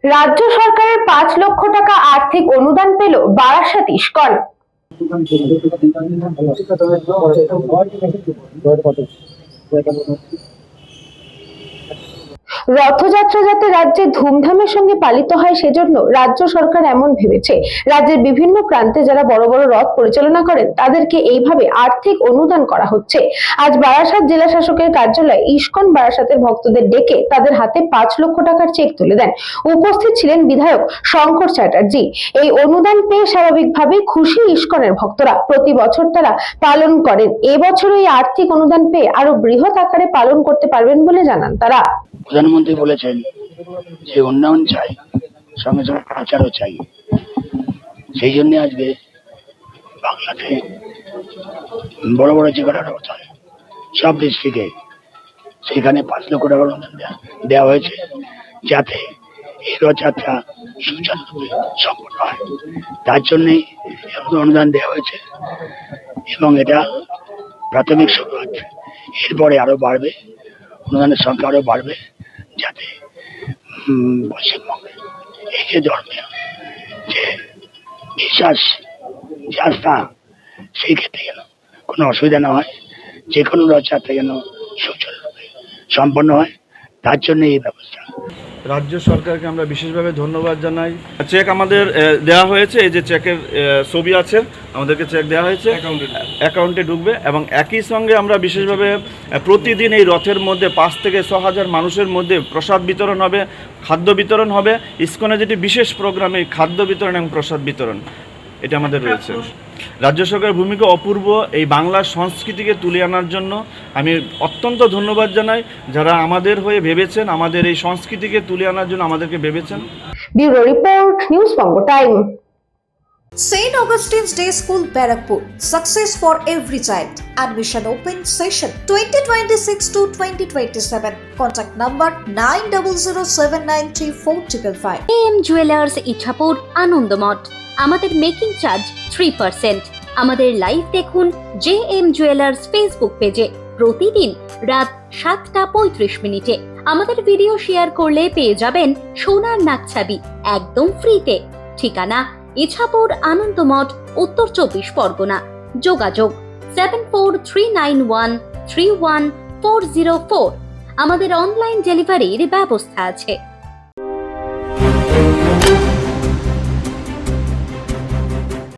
রাজ্য সরকারের ৫ লক্ষ টাকা আর্থিক অনুদান পেল বারাসাত ইস্কন। রথযাত্রা যাতে রাজ্যে ধুমধামের সঙ্গে পালিত হয় সেজন্য রাজ্য সরকার এমন ভেবেছে। রাজ্যের বিভিন্ন প্রান্তে যারা বড় বড় রথ পরিচালনা করেন তাদেরকে এইভাবে আর্থিক অনুদান করা হচ্ছে। আজ বারাসাত জেলা শাসকের কার্যালয়ে ইস্কন বারাসাতের ভক্তদের ডেকে তাদের হাতে ৫ লক্ষ টাকার চেক তুলে দেন। উপস্থিত ছিলেন বিধায়ক শঙ্কর চ্যাটার্জি। এই অনুদান পেয়ে স্বাভাবিকভাবে খুশি ইস্কনের ভক্তরা। প্রতি বছর তারা পালন করেন। এবছর এই আর্থিক অনুদান পেয়ে আরো বৃহৎ আকারে পালন করতে পারবেন বলে জানান তারা। প্রধানমন্ত্রী বলেছেন যে উন্নয়ন চাই, সঙ্গে সঙ্গে প্রচারও চাই। সেই জন্য আজকে বাংলাতে বড় বড় যে কটা রথ হয় সব ডিস্ট্রিক্টে সেখানে ৫ লক্ষ টাকার অনুদান দেওয়া হয়েছে, যাতে এই রথযাত্রা সুচারুরূপে সম্পন্ন হয়। তার জন্যই অনুদান দেওয়া হয়েছে এবং এটা প্রাথমিক শুরুয়াত। এরপরে আরো বাড়বে, অনুদানের সংখ্যা আরো বাড়বে, যাতে পশ্চিমবঙ্গে এই যে ধর্মীয় যে বিশ্বাস যে আস্থা, সেই ক্ষেত্রে যেন কোনো অসুবিধা না হয়, যে কোনো রথযাত্রা যেন সুচারুরূপে সম্পন্ন হয়, তার জন্য এই ব্যবস্থা। রাজ্য সরকারকে আমরা বিশেষভাবে ধন্যবাদ জানাই। চেক আমাদের দেওয়া হয়েছে, এই যে চেকের ছবি আছে, আমাদেরকে চেক দেওয়া হয়েছে, অ্যাকাউন্টে ঢুকবে। এবং একই সঙ্গে আমরা বিশেষভাবে প্রতিদিন এই রথের মধ্যে ৫ থেকে ৬,০০০ মানুষের মধ্যে প্রসাদ বিতরণ হবে, খাদ্য বিতরণ হবে। ইসকনে যেটি বিশেষ প্রোগ্রামে খাদ্য বিতরণ এবং প্রসাদ বিতরণ এটা আমাদের রয়েছে। রাজ্য সরকারের ভূমিকা অপূর্ব। এই বাংলার সংস্কৃতিকে তুলে আনার জন্য আমি অত্যন্ত ধন্যবাদ জানাই, যারা আমাদের হয়ে ভেবেছেন, আমাদের এই সংস্কৃতিকে তুলে আনার জন্য আমাদেরকে ভেবেছেন। Bureau report, news Banga time. St. Augustine's Day School, Barakpur. Success for every child. Admission open session 2026 to 2027. Contact number 9007934555. AM Jewelers Ichhapur Anandamath. আমাদের মেকিং চার্জ 3%। আমাদের লাইভ দেখুন JM Jewelers ফেসবুক পেজে প্রতিদিন রাত 7:35 আমাদের ভিডিও শেয়ার করলে পেয়ে যাবেন সোনার নাকছাবি একদম ফ্রিতে। ঠিকানা ইছাপুর আনন্দমঠ, উত্তর 24 পরগনা। যোগাযোগ 7439131404। আমাদের অনলাইন ডেলিভারির ব্যবস্থা আছে।